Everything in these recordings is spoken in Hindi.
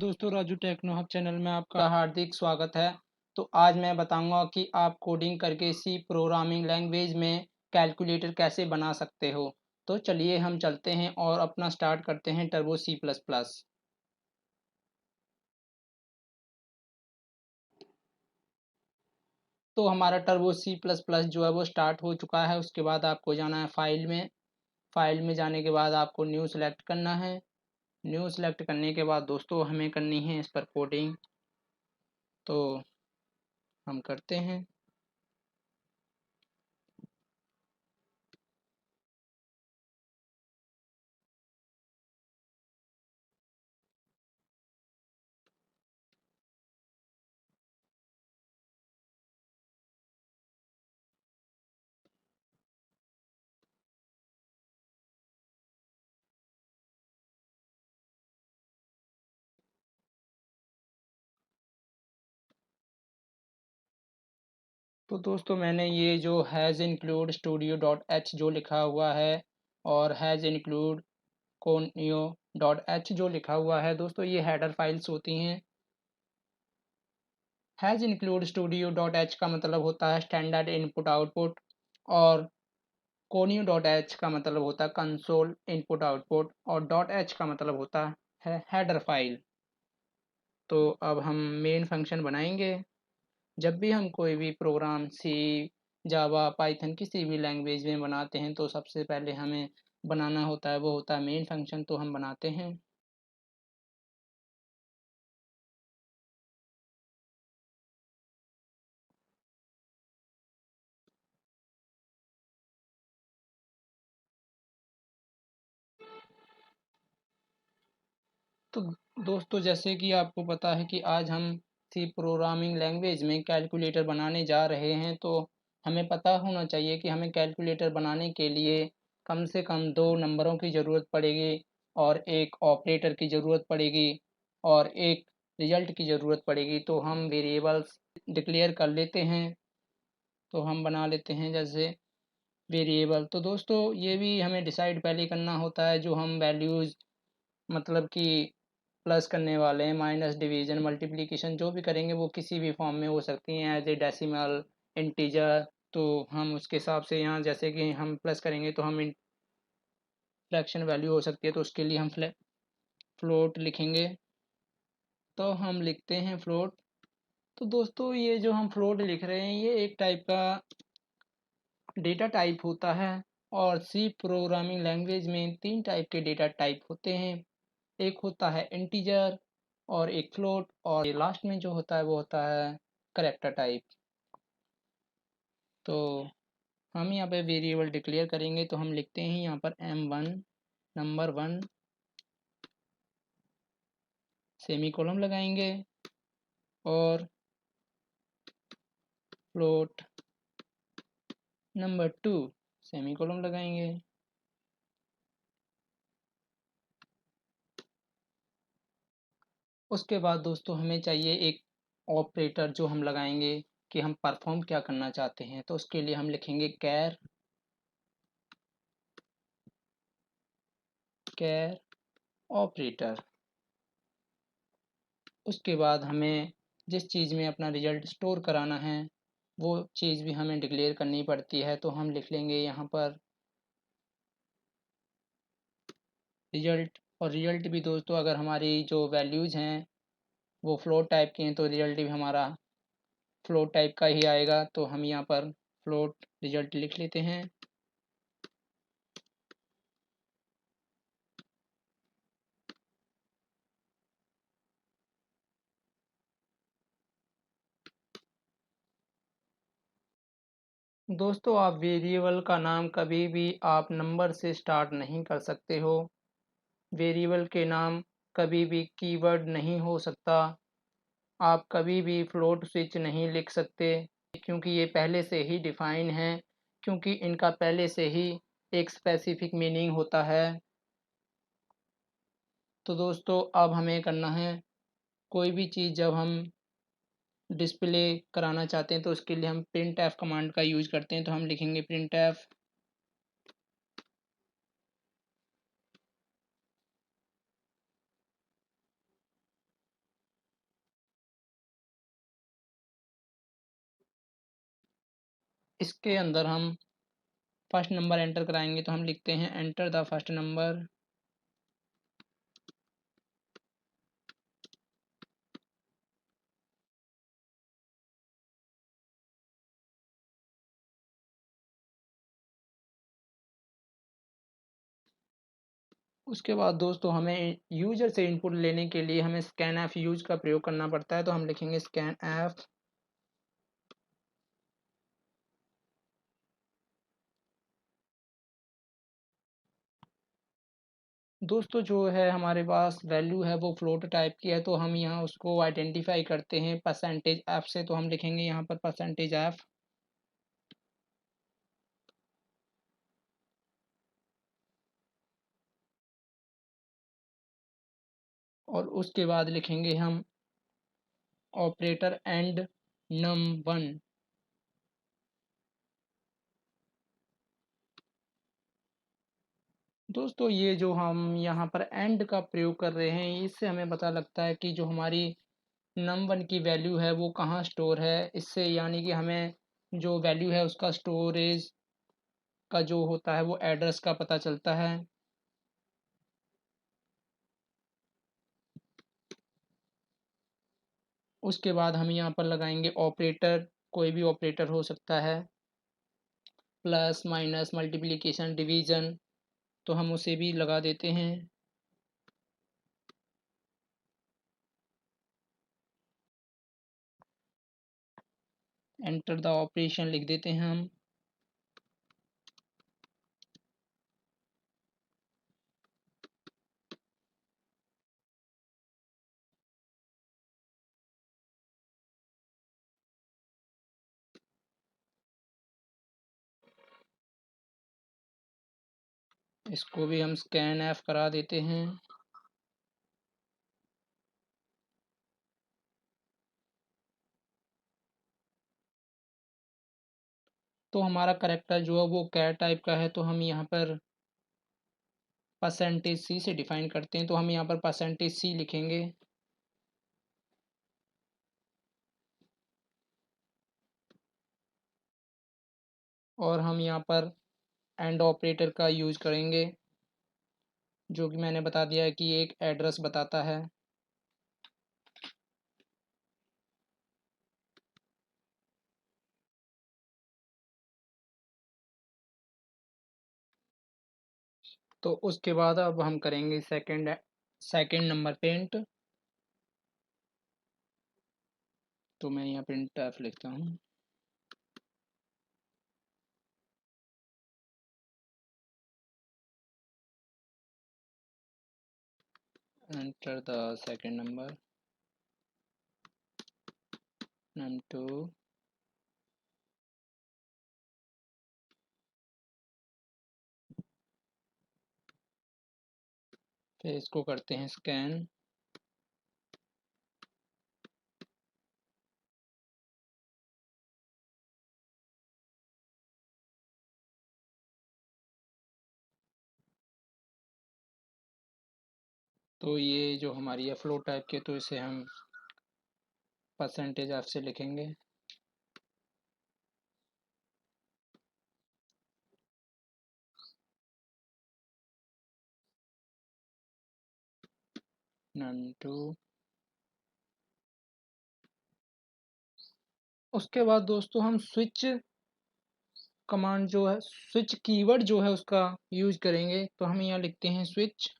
दोस्तों राजू टेक्नो हब चैनल में आपका हार्दिक स्वागत है। तो आज मैं बताऊंगा कि आप कोडिंग करके सी प्रोग्रामिंग लैंग्वेज में कैलकुलेटर कैसे बना सकते हो। तो चलिए हम चलते हैं और अपना स्टार्ट करते हैं टर्बो सी प्लस प्लस। तो हमारा टर्बो सी प्लस प्लस जो है वो स्टार्ट हो चुका है। उसके बाद आपको जाना है फाइल में। फाइल में जाने के बाद आपको न्यू सेलेक्ट करना है। न्यू सेलेक्ट करने के बाद दोस्तों हमें करनी है इस पर कोडिंग। तो हम करते हैं। तो दोस्तों मैंने ये जो has include studio dot H जो लिखा हुआ है और has include conio dot H जो लिखा हुआ है दोस्तों, ये हेडर फाइल्स होती हैं। Has include studio dot H का मतलब होता है स्टैंडर्ड इनपुट आउटपुट, और कोनियो डॉट एच का मतलब होता है कंसोल इनपुट आउटपुट, और डॉट एच का मतलब होता है हेडर फाइल। तो अब हम मेन फंक्शन बनाएंगे। जब भी हम कोई भी प्रोग्राम सी, जावा, पाइथन किसी भी लैंग्वेज में बनाते हैं तो सबसे पहले हमें बनाना होता है वो होता है मेन फंक्शन। तो हम बनाते हैं। तो दोस्तों जैसे कि आपको पता है कि आज हम सी प्रोग्रामिंग लैंग्वेज में कैलकुलेटर बनाने जा रहे हैं। तो हमें पता होना चाहिए कि हमें कैलकुलेटर बनाने के लिए कम से कम दो नंबरों की ज़रूरत पड़ेगी, और एक ऑपरेटर की ज़रूरत पड़ेगी, और एक रिजल्ट की ज़रूरत पड़ेगी। तो हम वेरिएबल्स डिक्लेयर कर लेते हैं। तो हम बना लेते हैं जैसे वेरिएबल। तो दोस्तों ये भी हमें डिसाइड पहले करना होता है जो हम वैल्यूज़, मतलब कि प्लस करने वाले हैं, माइनस, डिवीजन, मल्टीप्लिकेशन जो भी करेंगे वो किसी भी फॉर्म में हो सकती हैं, एज ए डेसिमल, इंटीजर। तो हम उसके हिसाब से यहाँ जैसे कि हम प्लस करेंगे तो हम फ्रैक्शन वैल्यू हो सकती है, तो उसके लिए हम फ्लोट लिखेंगे। तो हम लिखते हैं फ्लोट। तो दोस्तों ये जो हम फ्लोट लिख रहे हैं ये एक टाइप का डेटा टाइप होता है। और सी प्रोग्रामिंग लैंग्वेज में तीन टाइप के डेटा टाइप होते हैं। एक होता है इंटीजर, और एक फ्लोट, और ये लास्ट में जो होता है वो होता है करैक्टर टाइप। तो हम यहाँ पे वेरिएबल डिक्लेयर करेंगे तो हम लिखते हैं यहाँ पर m1 नंबर 1 सेमी कॉलम लगाएंगे, और फ्लोट नंबर 2 सेमी कॉलम लगाएंगे। उसके बाद दोस्तों हमें चाहिए एक ऑपरेटर जो हम लगाएंगे कि हम परफॉर्म क्या करना चाहते हैं। तो उसके लिए हम लिखेंगे कैर कैर ऑपरेटर। उसके बाद हमें जिस चीज़ में अपना रिज़ल्ट स्टोर कराना है वो चीज़ भी हमें डिक्लेयर करनी पड़ती है। तो हम लिख लेंगे यहाँ पर रिज़ल्ट। और रिज़ल्ट भी दोस्तों अगर हमारी जो वैल्यूज़ हैं वो फ्लोट टाइप की हैं तो रिज़ल्ट भी हमारा फ्लोट टाइप का ही आएगा। तो हम यहाँ पर फ्लोट रिज़ल्ट लिख लेते हैं। दोस्तों आप वेरिएबल का नाम कभी भी आप नंबर से स्टार्ट नहीं कर सकते हो। वेरिएबल के नाम कभी भी कीवर्ड नहीं हो सकता। आप कभी भी फ्लोट स्विच नहीं लिख सकते, क्योंकि ये पहले से ही डिफाइन है, क्योंकि इनका पहले से ही एक स्पेसिफिक मीनिंग होता है। तो दोस्तों अब हमें करना है कोई भी चीज़ जब हम डिस्प्ले कराना चाहते हैं तो उसके लिए हम प्रिंट एफ कमांड का यूज़ करते हैं। तो हम लिखेंगे प्रिंट एफ इसके अंदर हम फर्स्ट नंबर एंटर कराएंगे, तो हम लिखते हैं एंटर द फर्स्ट नंबर। उसके बाद दोस्तों हमें यूज़र से इनपुट लेने के लिए हमें स्कैन-एफ यूज़ का प्रयोग करना पड़ता है, तो हम लिखेंगे स्कैन-एफ। दोस्तों जो है हमारे पास वैल्यू है वो फ्लोट टाइप की है, तो हम यहाँ उसको आइडेंटिफाई करते हैं परसेंटेज एफ से, तो हम लिखेंगे यहाँ पर परसेंटेज एफ। और उसके बाद लिखेंगे हम ऑपरेटर एंड num1। दोस्तों ये जो हम यहाँ पर एंड का प्रयोग कर रहे हैं, इससे हमें पता लगता है कि जो हमारी num1 की वैल्यू है वो कहाँ स्टोर है। इससे यानी कि हमें जो वैल्यू है उसका स्टोरेज का जो होता है वो एड्रेस का पता चलता है। उसके बाद हम यहाँ पर लगाएंगे ऑपरेटर, कोई भी ऑपरेटर हो सकता है, प्लस माइनस मल्टीप्लिकेशन डिवीज़न, तो हम उसे भी लगा देते हैं। एंटर द ऑपरेशन लिख देते हैं हम। इसको भी हम स्कैन एफ करा देते हैं। तो हमारा करेक्टर जो है वो कैर टाइप का है, तो हम यहाँ पर परसेंटेज सी से डिफाइन करते हैं, तो हम यहाँ पर परसेंटेज सी लिखेंगे। और हम यहाँ पर एंड ऑपरेटर का यूज करेंगे, जो कि मैंने बता दिया है कि एक एड्रेस बताता है। तो उसके बाद अब हम करेंगे सेकंड नंबर प्रिंट। तो मैं यहाँ प्रिंट एफ लिखता हूँ। Enter the second number num2। फिर इसको करते हैं स्कैन। तो ये जो हमारी है फ्लो टाइप के, तो इसे हम परसेंटेज एफ से लिखेंगे। num2। उसके बाद दोस्तों हम स्विच कमांड जो है, स्विच कीवर्ड जो है उसका यूज करेंगे, तो हम यहाँ लिखते हैं स्विच।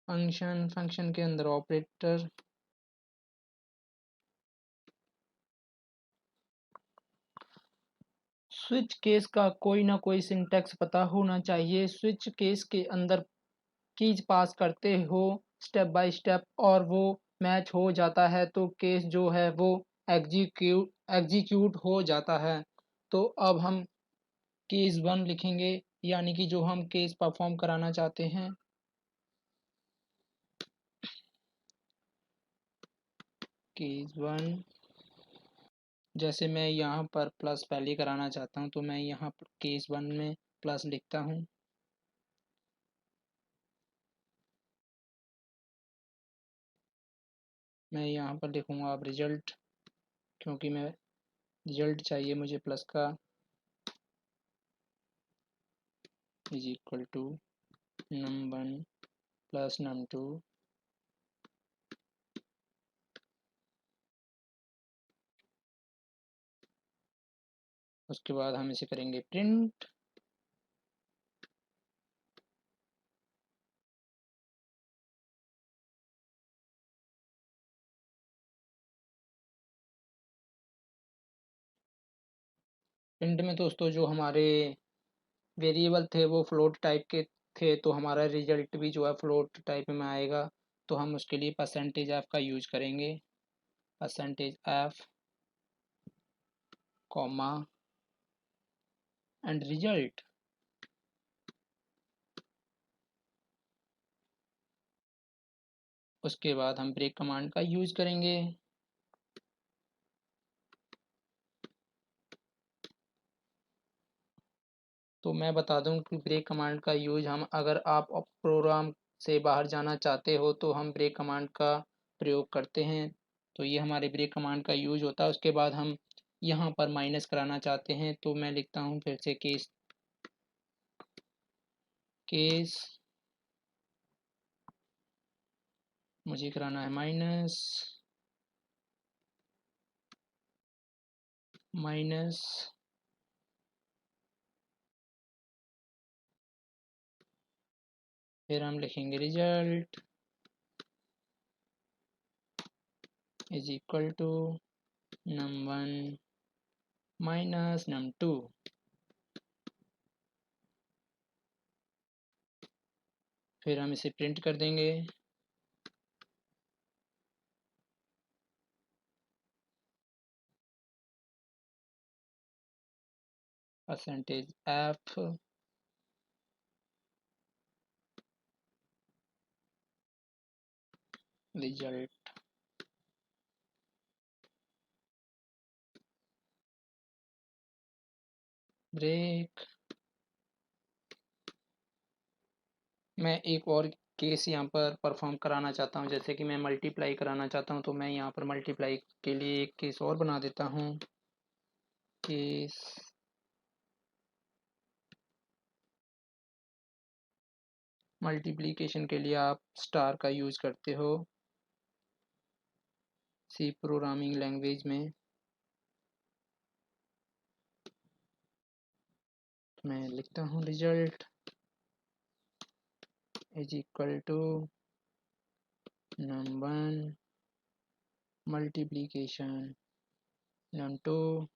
फंक्शन के अंदर ऑपरेटर। स्विच केस का कोई ना कोई सिंटैक्स पता होना चाहिए। स्विच केस के अंदर कीज पास करते हो स्टेप बाय स्टेप, और वो मैच हो जाता है तो केस जो है वो एग्जीक्यूट हो जाता है। तो अब हम केस 1 लिखेंगे, यानी कि जो हम केस परफॉर्म कराना चाहते हैं। केस 1, जैसे मैं यहाँ पर प्लस पहले कराना चाहता हूँ, तो मैं यहाँ पर केस 1 में प्लस लिखता हूँ। मैं यहाँ पर लिखूँगा अब रिजल्ट, क्योंकि मैं रिजल्ट चाहिए मुझे प्लस का, is equal to num1 plus num2। उसके बाद हम इसे करेंगे प्रिंट। प्रिंट में दोस्तों जो हमारे वेरिएबल थे वो फ्लोट टाइप के थे, तो हमारा रिजल्ट भी जो है फ्लोट टाइप में आएगा। तो हम उसके लिए परसेंटेज एफ का यूज करेंगे, percentage F comma and result. उसके बाद हम ब्रेक कमांड का यूज करेंगे। तो मैं बता दूं कि ब्रेक कमांड का यूज हम, अगर आप प्रोग्राम से बाहर जाना चाहते हो तो हम ब्रेक कमांड का प्रयोग करते हैं। तो ये हमारे ब्रेक कमांड का यूज होता है। उसके बाद हम यहाँ पर माइनस कराना चाहते हैं, तो मैं लिखता हूँ फिर से केस केस मुझे कराना है माइनस माइनस, फिर हम लिखेंगे result is equal to num1 minus num2। फिर हम इसे प्रिंट कर देंगे। Percentage F result. ब्रेक। मैं एक और केस यहाँ पर परफॉर्म कराना चाहता हूँ, जैसे कि मैं मल्टीप्लाई कराना चाहता हूँ, तो मैं यहाँ पर मल्टीप्लाई के लिए एक केस और बना देता हूँ। केस मल्टीप्लिकेशन के लिए आप स्टार का यूज करते हो सी प्रोग्रामिंग लैंग्वेज में। मैं लिखता हूँ result is equal to num1 multiplication num2।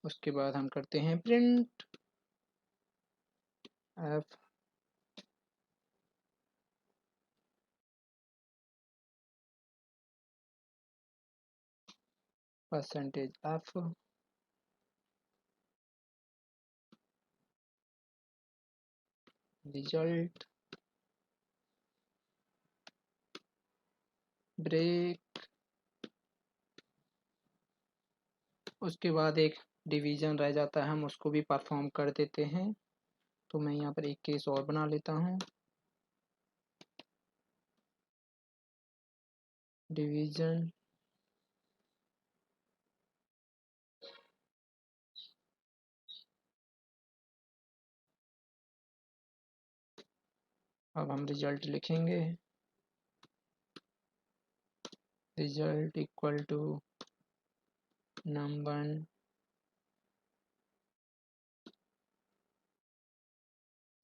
उसके बाद हम करते हैं print F percentage F result break. उसके बाद एक डिवीज़न रह जाता है, हम उसको भी परफॉर्म कर देते हैं। तो मैं यहाँ पर एक केस और बना लेता हूँ, डिवीज़न अब हम रिजल्ट लिखेंगे, result equal to num1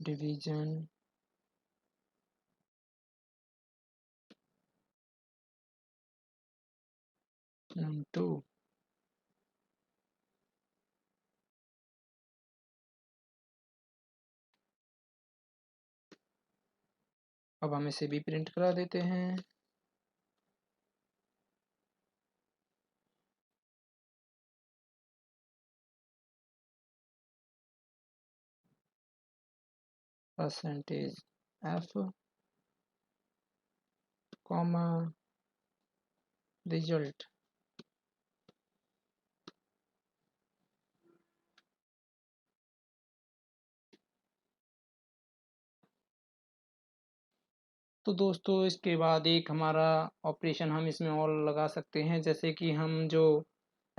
division num2। अब हम इसे भी प्रिंट करा देते हैं। Percentage F comma result. तो दोस्तों इसके बाद एक हमारा ऑपरेशन हम इसमें और लगा सकते हैं, जैसे कि हम जो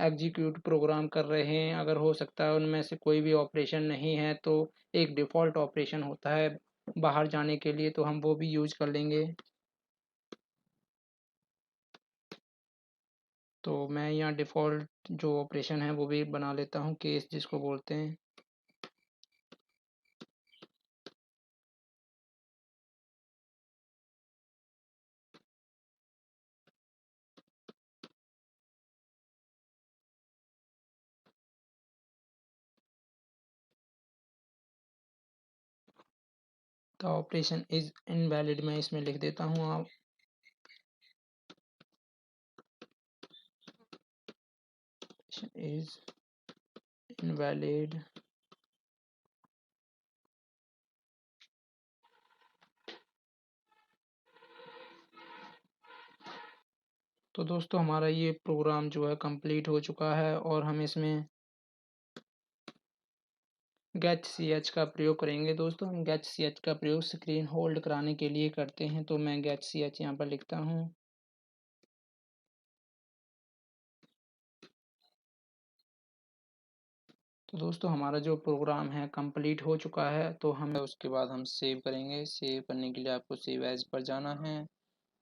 एग्जीक्यूट प्रोग्राम कर रहे हैं, अगर हो सकता है उनमें से कोई भी ऑपरेशन नहीं है तो एक डिफ़ॉल्ट ऑपरेशन होता है बाहर जाने के लिए, तो हम वो भी यूज कर लेंगे। तो मैं यहाँ डिफ़ॉल्ट जो ऑपरेशन है वो भी बना लेता हूँ, केस जिसको बोलते हैं। तो ऑपरेशन इज़ इनवैलिड मैं इसमें लिख देता हूँ। आप इज़ इनवैलिड। तो दोस्तों हमारा ये प्रोग्राम जो है कंप्लीट हो चुका है और हम इसमें गेट सी एच का प्रयोग करेंगे। दोस्तों हम गेट सी एच का प्रयोग स्क्रीन होल्ड कराने के लिए करते हैं, तो मैं गेट सी एच यहाँ पर लिखता हूँ। तो दोस्तों हमारा जो प्रोग्राम है कंप्लीट हो चुका है, तो हम उसके बाद हम सेव करेंगे। सेव करने के लिए आपको सेव एज पर जाना है।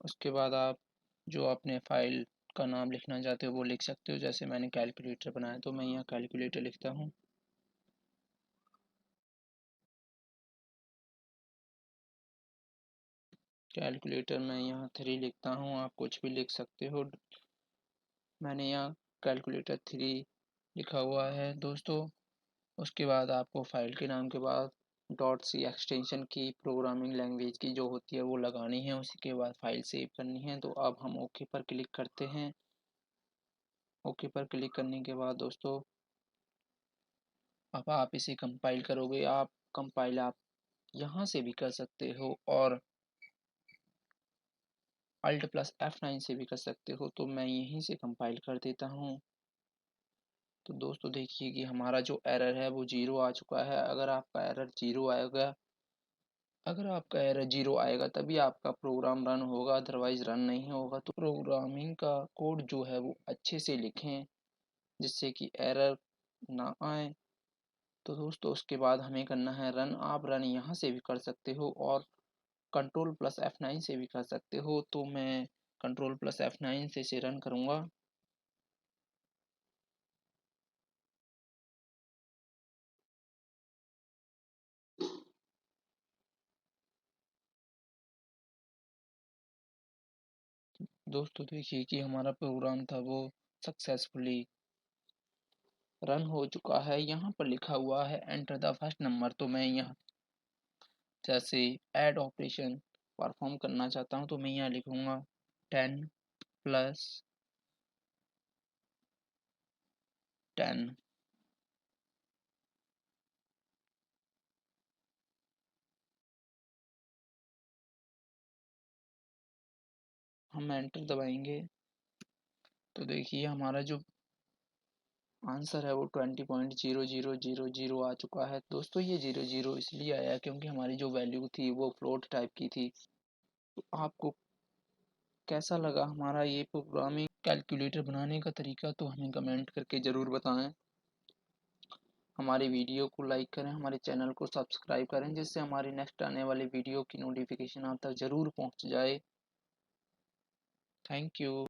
उसके बाद आप जो अपने फाइल का नाम लिखना चाहते हो वो लिख सकते हो। जैसे मैंने कैलकुलेटर बनाया तो मैं यहाँ कैलकुलेटर लिखता हूँ। कैलकुलेटर मैं यहाँ 3 लिखता हूँ, आप कुछ भी लिख सकते हो। मैंने यहाँ कैलकुलेटर 3 लिखा हुआ है दोस्तों। उसके बाद आपको फाइल के नाम के बाद डॉट सी एक्सटेंशन की प्रोग्रामिंग लैंग्वेज की जो होती है वो लगानी है। उसी के बाद फाइल सेव करनी है। तो अब हम ओके पर क्लिक करते हैं। ओके पर क्लिक करने के बाद दोस्तों अब आप इसे कंपाइल करोगे। आप कंपाइल आप यहाँ से भी कर सकते हो और अल्ट प्लस F9 से भी कर सकते हो। तो मैं यहीं से कंपाइल कर देता हूँ। तो दोस्तों देखिए कि हमारा जो एरर है वो जीरो आ चुका है। अगर आपका एरर जीरो आएगा तभी आपका प्रोग्राम रन होगा, अदरवाइज रन नहीं होगा। तो प्रोग्रामिंग का कोड जो है वो अच्छे से लिखें जिससे कि एरर ना आए। तो दोस्तों उसके बाद हमें करना है रन। आप रन यहाँ से भी कर सकते हो और कंट्रोल प्लस F9 से भी कर सकते हो। तो मैं कंट्रोल प्लस F9 से इसे रन करूँगा। दोस्तों देखिए कि हमारा प्रोग्राम था वो सक्सेसफुली रन हो चुका है। यहाँ पर लिखा हुआ है एंटर द फर्स्ट नंबर। तो मैं यहाँ जैसे ऐड ऑपरेशन परफॉर्म करना चाहता हूँ तो मैं यहाँ लिखूँगा 10 + 10। हम एंटर दबाएंगे तो देखिए हमारा जो आंसर है वो 20.0000 आ चुका है। दोस्तों ये 00 इसलिए आया क्योंकि हमारी जो वैल्यू थी वो फ्लोट टाइप की थी। तो आपको कैसा लगा हमारा ये प्रोग्रामिंग कैलकुलेटर बनाने का तरीका, तो हमें कमेंट करके ज़रूर बताएं। हमारी वीडियो को लाइक करें, हमारे चैनल को सब्सक्राइब करें जिससे हमारी नेक्स्ट आने वाली वीडियो की नोटिफिकेशन आप तक ज़रूर पहुंच जाए। Thank you.